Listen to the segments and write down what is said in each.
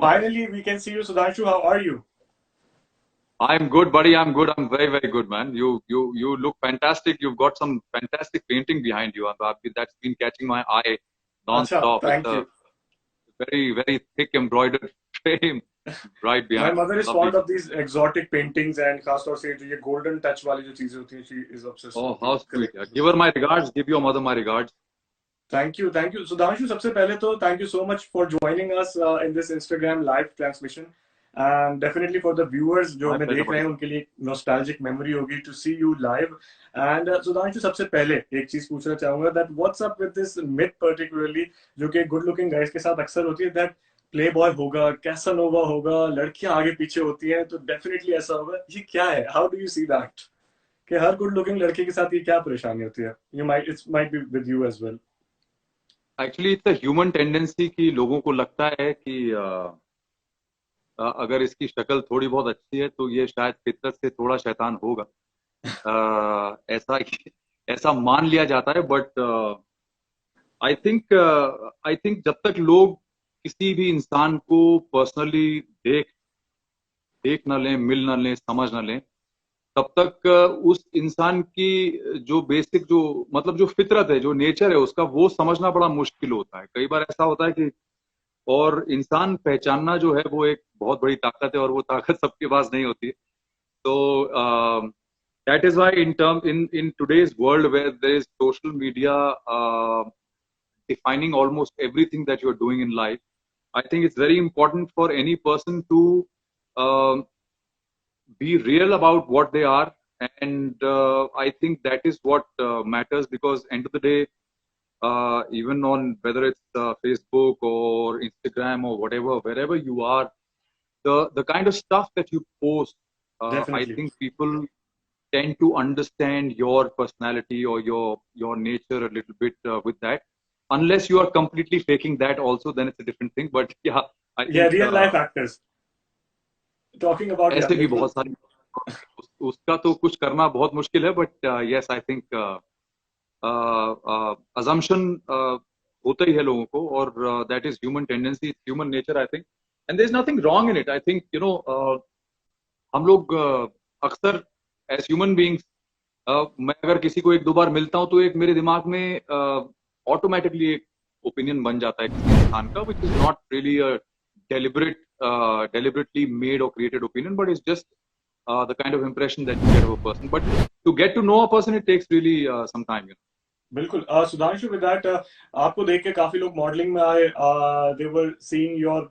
Finally, we can see you, Sudhanshu. How are you? I'm good, buddy. I'm good. I'm very, very good, man. You look fantastic. You've got some fantastic painting behind you. That's been catching my eye Acha, non-stop. It's thank a you. very, very thick embroidered frame right My behind. mother is Lovely. fond of these exotic paintings and खासतौर से जो ये golden touch वाली जो चीजें होती हैं, she is obsessed Oh, with the how sweet. Yeah. collecting. Give her my regards. Give your mother my regards. Thank you, thank you. Sudhanshu, सबसे पहले तो thank you so much for joining us in this Instagram live transmission. And definitely for the viewers जो My हमें pleasure, देख रहे buddy. हैं उनके लिए nostalgic memory होगी to see you live. And Sudhanshu, सबसे पहले एक चीज पूछना चाहूंगा that what's up with this myth particularly जो कि good looking guys के साथ अक्सर होती है that प्ले बॉय होगा, कैसानोवा होगा, लड़कियां आगे पीछे होती हैं तो डेफिनेटली ऐसा होगा. ये क्या है? How do you see that कि हर गुड लुकिंग लड़के के साथ ये क्या परेशानी होती है? You might it's might be with you as well. Actually, it's a human tendency कि लोगों को लगता है कि अगर इसकी शक्ल थोड़ी बहुत अच्छी है तो ये शायद फितरत से थोड़ा शैतान होगा. ऐसा ऐसा मान लिया जाता है. बट आई थिंक जब तक लोग किसी भी इंसान को पर्सनली देख देख न लें, मिल न लें, समझ न लें, तब तक उस इंसान की जो बेसिक जो मतलब जो फितरत है, जो नेचर है उसका, वो समझना बड़ा मुश्किल होता है. कई बार ऐसा होता है कि और इंसान पहचानना जो है वो एक बहुत बड़ी ताकत है और वो ताकत सबके पास नहीं होती है. तो that is why in today's world where there is social media defining almost everything that you're doing in life, I think it's very important for any person to um be real about what they are. And I think that is what matters, because end of the day, even on whether it's Facebook or Instagram or whatever, wherever you are, the kind of stuff that you post, I definitely. think people tend to understand your personality or your nature a little bit with that. Unless you are completely faking that also, then it's a different thing. But yeah, I या think real life actors talking about या ऐसे भी मेरे को. बहुत सारी उसका तो कुछ करना बहुत मुश्किल है. But yes, I think assumption होता ही है लोगों को, और that is human tendency, human nature, I think. And there is nothing wrong in it. I think हम लोग अक्सर एज ह्यूमन बीइंग्स, मैं अगर किसी को एक दो बार मिलता हूं तो एक मेरे दिमाग में ऑटोमेटिकली एक ओपिनियन बन जाता है किसी इंसान का, which is not really a deliberately made or created opinion, but it's just the kind of impression that you get of a person. But to get to know a person, it takes really some time. बिल्कुल. Sudhanshu with that आपको देख के काफी लोग modelling में आए. They were seeing your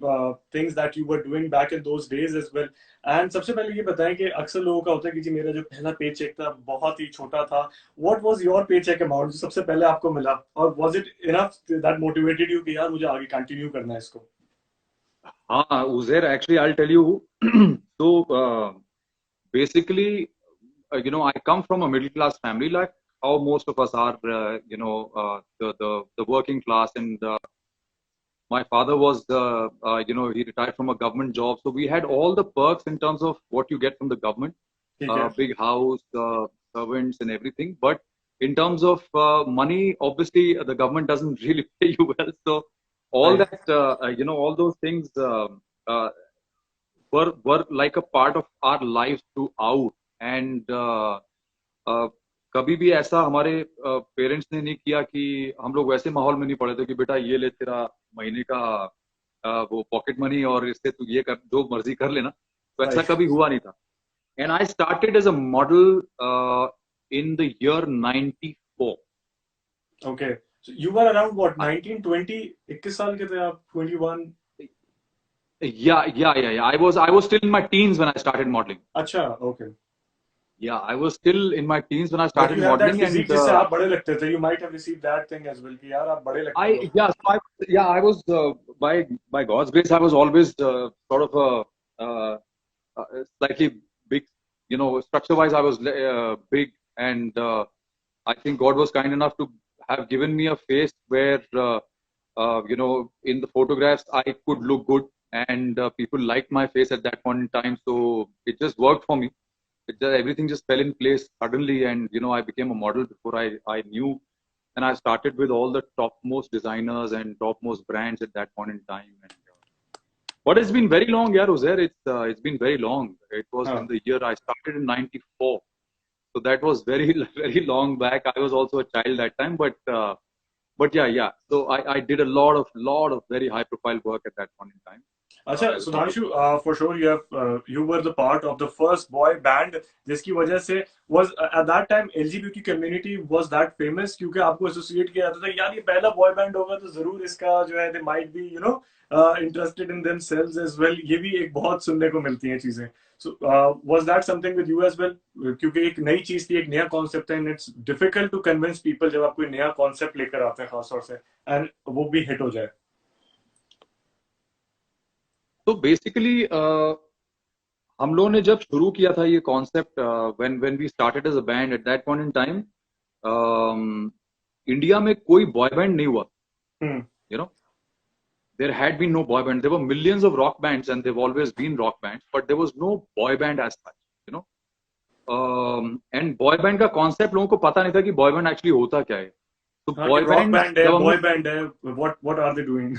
things that you were doing back in those days as well. And सबसे पहले ये बताएं कि अक्सर लोगों का होता है कि जी मेरा जो पहला पे चेक था बहुत ही छोटा था. What was your pay check amount जो सबसे पहले आपको मिला, और was it enough that motivated you कि यार मुझे आगे कंटिन्यू करना है इसको? Uzair, actually, I'll tell you. So basically, I come from a middle class family, like how most of us are. The working class, and my father was, he retired from a government job, so we had all the perks in terms of what you get from the government, ठीक है. big house, servants, and everything. But in terms of money, obviously, the government doesn't really pay you well. So all right. that, all those things uh, were like a part of our lives throughout. And कभी भी ऐसा हमारे parents ने नहीं किया कि हम लोग वैसे माहौल में नहीं पड़े थे कि बेटा ये ले तेरा महीने का वो पॉकेट मनी, और इससे तू ये कर, जो मर्जी कर लेना. तो ऐसा राइट. कभी हुआ नहीं था. And I started as a model in the year 94. Okay. You were around what 19 20 21 साल के थे आप? 21? Yeah. I was still in my teens when I started modeling. अच्छा. Okay. Yeah, I was still in my teens when I But started you have that modeling. physique And जिससे आप बड़े लगते थे. You might have received that thing as well कि यार आप बड़े लगते I हो. yeah, so I was by God's grace, I was always sort of slightly big, structure wise I was big. And I think God was kind enough to have given me a face where in the photographs I could look good, and people liked my face at that point in time, so it just worked for me. Everything just fell in place suddenly, and I became a model before I knew. And I started with all the topmost designers and topmost brands at that point in time. And But it's been very long, yeah, Uzair. It's been very long. It was in हाँ. the year I started in '94, so that was very very long back. I was also a child that time, but yeah. So I did a lot of very high profile work at that point in time अच्छा, as a Sudhanshu, contributor. for sure you were the part of the first boy band जिसकी वजह से was at that time LGBT community was that famous क्योंकि आपको associate किया जाता था यार ये पहला बॉय बैंड होगा तो जरूर इसका जो है they might be interested in themselves as well. ये भी एक बहुत सुनने को मिलती हैं चीजें. So was that something with you as well? क्योंकि एक नई चीज थी, एक नया कॉन्सेप्ट है, and it's difficult to convince people जब आप कोई नया कॉन्सेप्ट लेकर आते हैं खास तौर से and वो भी हिट हो जाए. तो बेसिकली हम लोगों ने जब शुरू किया था ये concept, when we started as a band at that point in time, India में कोई बॉय बैंड नहीं हुआ. You know, there had been no boy band. There were millions of rock bands and they've always been rock bands, but there was no boy band as such, you know. And boy band का concept लोगों को पता नहीं था कि boy band actually होता क्या है. तो हाँ, boy rock bands band है, जब boy हमने, band है, what are they doing?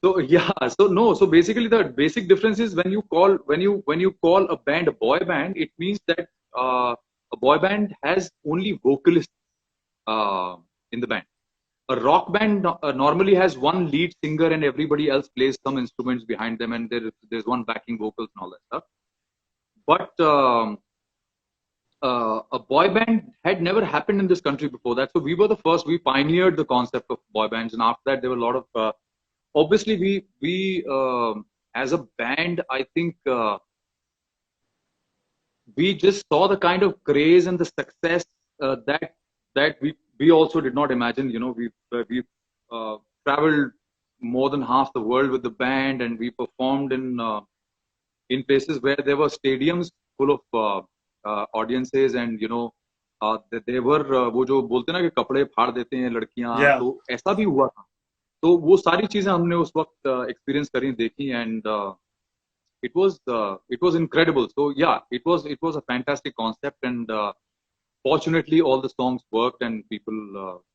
so yeah, so no, so basically the basic difference is when you call a band a boy band, it means that a boy band has only vocalists in the band. A rock band normally has one lead singer and everybody else plays some instruments behind them, and there's one backing vocals and all that stuff. But a boy band had never happened in this country before that, so we were the first. We pioneered the concept of boy bands, and after that there were a lot of obviously we as a band, I think we just saw the kind of craze and the success that we also did not imagine. You know, we traveled more than half the world with the band, and we performed in places where there were stadiums full of audiences, and you know, they were वो जो बोलते हैं ना कि कपड़े फाड़ देते हैं लड़कियां, Yeah. तो ऐसा भी हुआ था. तो वो सारी चीजें हमने उस वक्त एक्सपीरियंस करी, देखी, and it was incredible. So yeah, it was a fantastic concept, and fortunately all the songs worked and people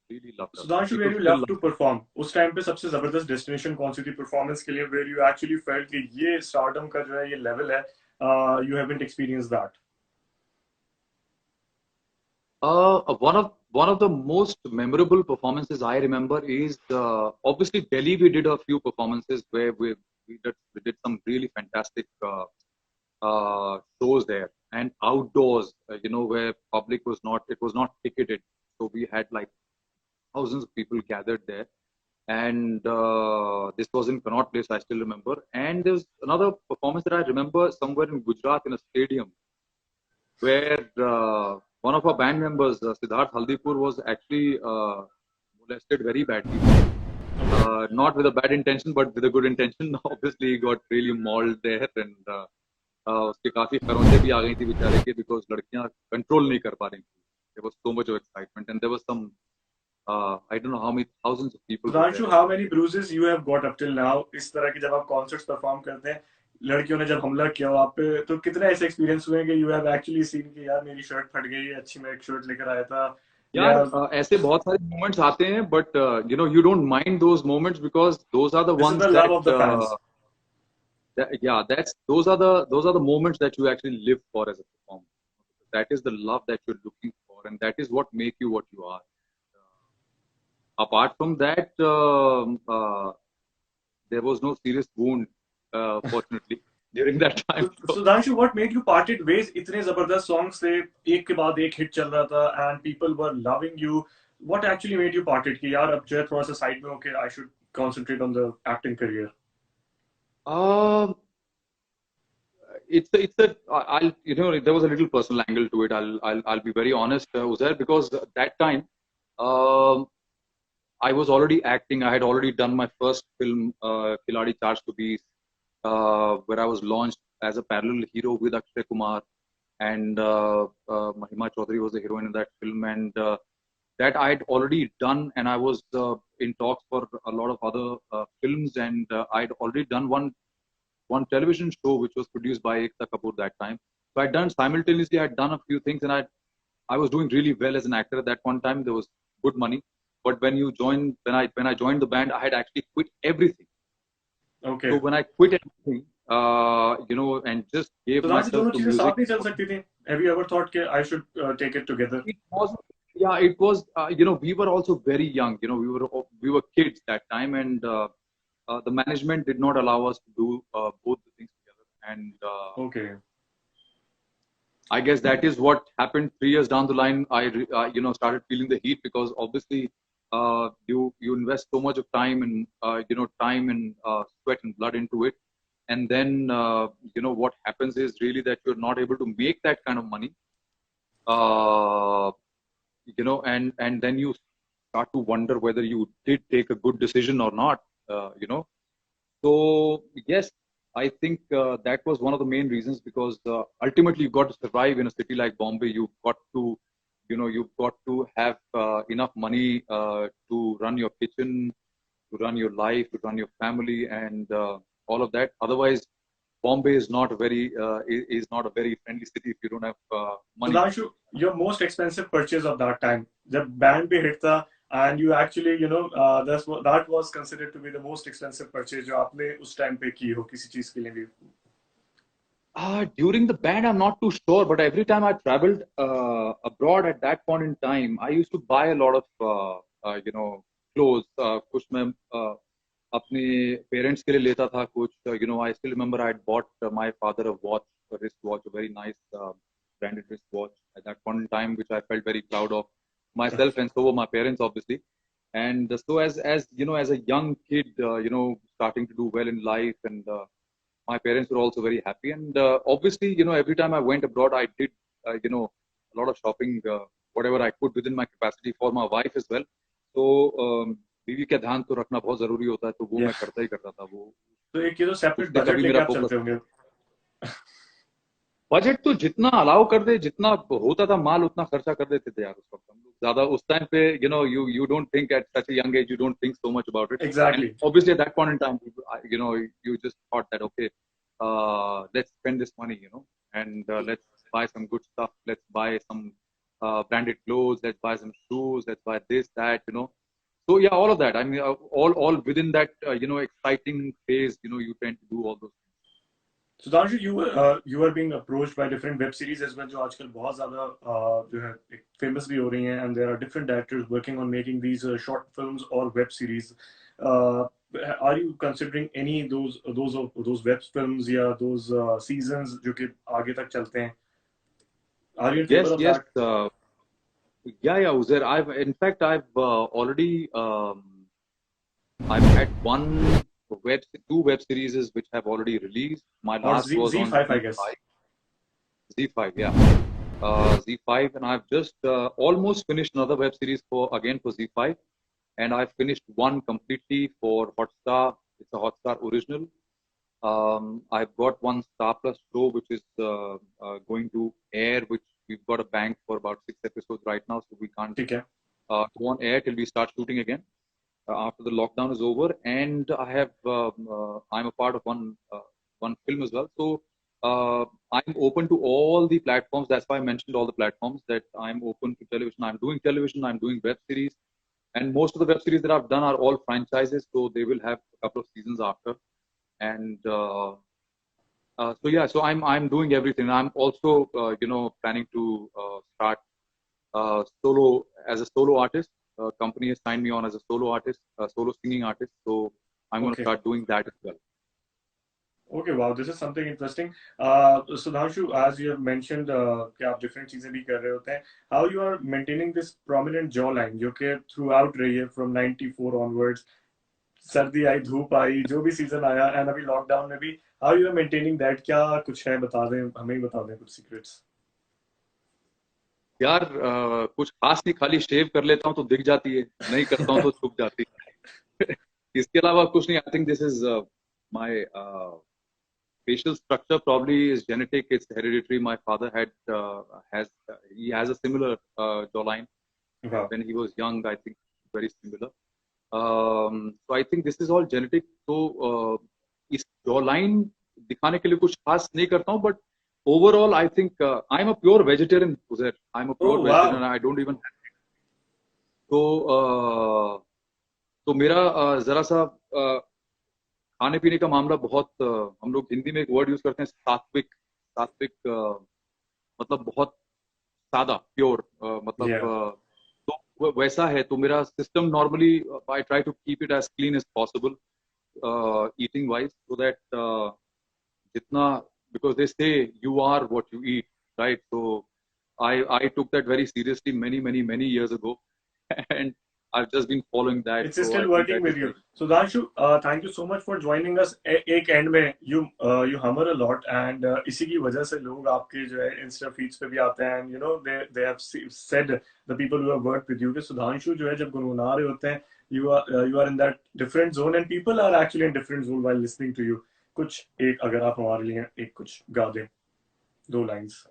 really loved us. Sudhanshu, where People you still love to love us. perform, उस time पे सबसे जबरदस्त destination कौन सी थी performance के लिए, where you actually felt कि ये स्टारडम का जो है ये लेवल है, you haven't experienced that? One of the most memorable performances I remember is obviously Delhi. We did a few performances where we did some really fantastic shows there, and outdoors, you know, where public was not, it was not ticketed, so we had like thousands of people gathered there, and this was in Connaught Place, I still remember. And there's another performance that I remember somewhere in Gujarat in a stadium where one of our band members, Siddharth Haldipur, was actually molested very badly. Not with a bad intention, but with a good intention. Obviously, he got really mauled there, and उसके काफी खरोंचे भी आ गई थी बेचारे के, because लड़कियां control नहीं कर पा रही थी. There was so much of excitement, and there was some I don't know how many thousands of people were Sudhanshu, there. how many bruises you have got up till now? इस तरह की जब आप कॉन्सर्ट्स परफॉर्म करते हैं, लड़कियों ने जब हमला किया हो आप पे, तो कितने ऐसे एक्सपीरियंस हुए कि you have actually seen कि यार मेरी शर्ट फट गई, अच्छी मैं एक शर्ट लेकर आया था, या यार ऐसे बहुत सारे moments आते हैं, but you know, you don't mind those moments because those are the this is ones the love of the fans. yeah, those are the moments that you actually live for as a performer. That is the love that you're looking for, and that is what make you what you are. Apart from that, there was no serious wound, fortunately, during that time. Sudhanshu, what made you parted ways? इतने जबरदस्त songs थे, एक के बाद एक hit चल रहा था, and people were loving you. What actually made you parted कि यार अब जो है थोड़ा सा side में होके I should concentrate on the acting career? It's I'll, you know, there was a little personal angle to it. I'll be very honest, Uzair, because that time I was already acting. I had already done my first film, Khiladi Charge to Beast, where I was launched as a parallel hero with Akshay Kumar, and Mahima Chaudhary was the heroine in that film, and that I had already done, and I was in talks for a lot of other films, and I'd already done one television show which was produced by Ekta Kapoor that time. So I'd done simultaneously, I'd done a few things, and I was doing really well as an actor at that one time. There was good money, but when I joined the band, I had actually quit everything. Okay. So when I quit everything, and just gave तो राशि myself दोनों to चीजें साथ music, नहीं चल सकती थी? Have you ever thought कि I should take it together? it was, yeah, it was, we were also very young. We were kids that time, and the management did not allow us to do both the things together. And Okay. I guess that is what happened 3 years down the line. Started feeling the heat, because obviously you invest so much of time and time and sweat and blood into it, and then what happens is really that you're not able to make that kind of money. Uh, and then you start to wonder whether you did take a good decision or not. Uh, you know, so yes, I think that was one of the main reasons, because ultimately you've got to survive in a city like Bombay. You've got to have enough money to run your kitchen, to run your life, to run your family, and all of that. Otherwise, Bombay is not a very friendly city if you don't have money. Sudhanshu, your most expensive purchase of that time, जब band पे hit था, and you actually, that was considered to be the most expensive purchase जो आपने उस time पे की हो किसी चीज के लिए भी. During the band, I'm not too sure, but every time I traveled abroad at that point in time, I used to buy a lot of, clothes. कुछ मैं अपने parents के लिए लेता था कुछ. I still remember I had bought my father a wrist watch, a very nice branded wrist watch at that point in time, which I felt very proud of myself, and so were my parents, obviously. And so as a young kid, starting to do well in life, and my parents were also very happy. And obviously, every time I went abroad, I did, a lot of shopping, whatever I could within my capacity, for my wife as well. So, बीवी का ध्यान तो रखना बहुत जरूरी होता है, तो वो Yeah. मैं करता ही करता था. वो तो एक ये तो separate उसने budget कभी लेके मेरा आप फोकस, चलते होंगे. बजट तो जितना अलाउ कर दे, जितना होता था माल, उतना खर्चा कर देते थे यार. उस वक्त हम लोग ज्यादा उस टाइम पे, you don't think at such a young age, you don't think so much about it. And Exactly. obviously at that point in time, you just thought that, okay, let's spend this money, and let's buy some good stuff. Let's buy some branded clothes. Let's buy some shoes. Let's buy this, that. So yeah, all of that. I mean, all within that, exciting phase. You tend to do all those things. Sudhanshu, you were being approached by different web series as well, जो आजकल बहुत ज़्यादा जो है famous भी हो रही हैं, and there are different directors working on making these short films or web series. Are you considering any those web films या those seasons जो कि आगे तक चलते हैं? Are you in favor Yes, of yes. that? Yeah, Uzair. In fact, I've already, I've had two web series which have already released. My Or last was on Z5, I guess. Z5. Z5, yeah. Z5, and I've just almost finished another web series for Z5, and I've finished one completely for Hotstar. It's a Hotstar original. I've got one Star Plus show which is going to air, which we've got a bank for about 6 episodes right now, so we can't ठीक है. go on air till we start shooting again after the lockdown is over. And I'm a part of one film as well. So I'm open to all the platforms. That's why I mentioned all the platforms, that I'm open to television. I'm doing television. I'm doing web series, and most of the web series that I've done are all franchises, so they will have a couple of seasons after. And so yeah, so I'm doing everything. I'm also planning to start solo as a solo artist. Company has signed me on as a solo artist, solo singing artist. So I'm going to Okay. start doing that as well. Okay, wow, this is something interesting. Sudhanshu, as you have mentioned, कि आप different चीजें भी कर रहे होते हैं. How you are maintaining this prominent jawline जो कि throughout रही है from 94 onwards. सर्दी आई, धूप आई, जो भी सीजन आया, and अभी लॉकडाउन में भी, how you are maintaining that? क्या कुछ है, बता दें, हमें ही बता दें कुछ secrets. यार कुछ खास नहीं, खाली शेव कर लेता हूँ तो दिख जाती है, नहीं करता हूँ तो छुप जाती है. इसके अलावा कुछ नहीं. I think this is my facial structure probably is genetic. It's hereditary. My father he has a similar jawline Wow. when he was young. I think very similar. So I think this is all genetic. So इस jawline दिखाने के लिए कुछ खास नहीं करता हूँ, but overall I think I'm a pure vegetarian. Uzair. I'm a pure Oh, vegetarian. wow. I don't even. तो तो मेरा जरा सा खाने पीने का मामला बहुत हम लोग हिंदी में एक वर्ड यूज करते हैं सात्विक। सात्विक मतलब बहुत सादा, प्योर, मतलब Yeah. तो वैसा है। तो मेरा system normally I try to keep it as clean as possible eating wise, so that जितना, because they say you are what you eat, right? So I took that very seriously many years ago, and I've just been following that. It's So I still think working that is with you. very. Sudhanshu, thank you so much for joining us. एक and में you humor a lot and इसी की वजह से लोग आपके जो है इंस्टा फीड्स पे भी आते हैं and you know they have said the people who have worked with you कि सुधांशु जो है जब गुनगुना रहे होते हैं you are in that different zone and people are actually in different zone while listening to you. कुछ एक अगर आप हमारे लिए एक कुछ गा दें 2 लाइंस.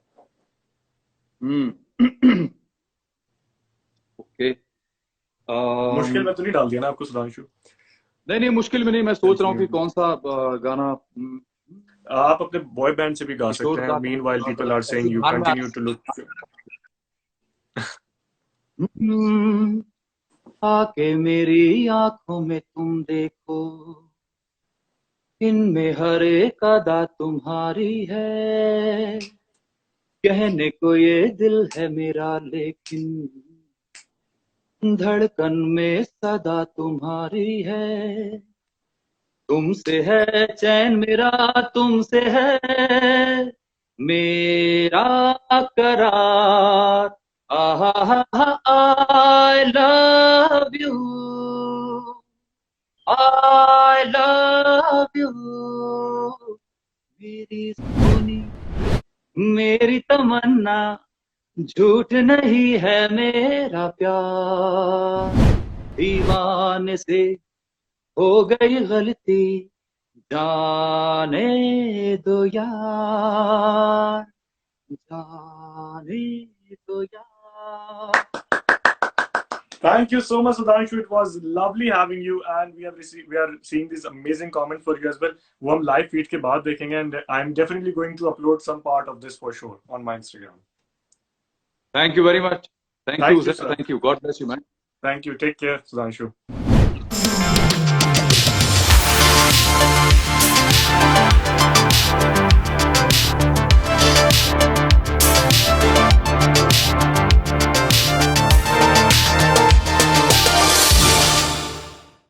Okay. मुश्किल में तो नहीं डाल दिया ना आपको सुधांशु? नहीं नहीं, मुश्किल में नहीं। मैं सोच रहा हूँ कि कौन सा गाना। आप अपने बॉय बैंड से भी गा सकते हैं. किशोर दा Meanwhile people are saying you ध्यान में continue to look. आके मेरी आंखों में तुम देखो, इनमें हर एक अदा तुम्हारी है। कहने को ये दिल है मेरा, लेकिन धड़कन में सदा तुम्हारी है। तुमसे है चैन मेरा, तुमसे है मेरा करार। I love you, I love you मेरी सोनी, मेरी तमन्ना, झूठ नहीं है मेरा प्यार। दीवाने से हो गई गलती, जाने दो यार, जाने दो यार। Thank you so much, Sudhanshu. It was lovely having you, and we are seeing this amazing comment for you as well. वो हम live feed के बाद देखेंगे, and I'm definitely going to upload some part of this for sure on my Instagram. Thank you very much. Thank you, Thank you, sir. sir. Thank you. God bless you, man. Thank you. Take care, Sudhanshu.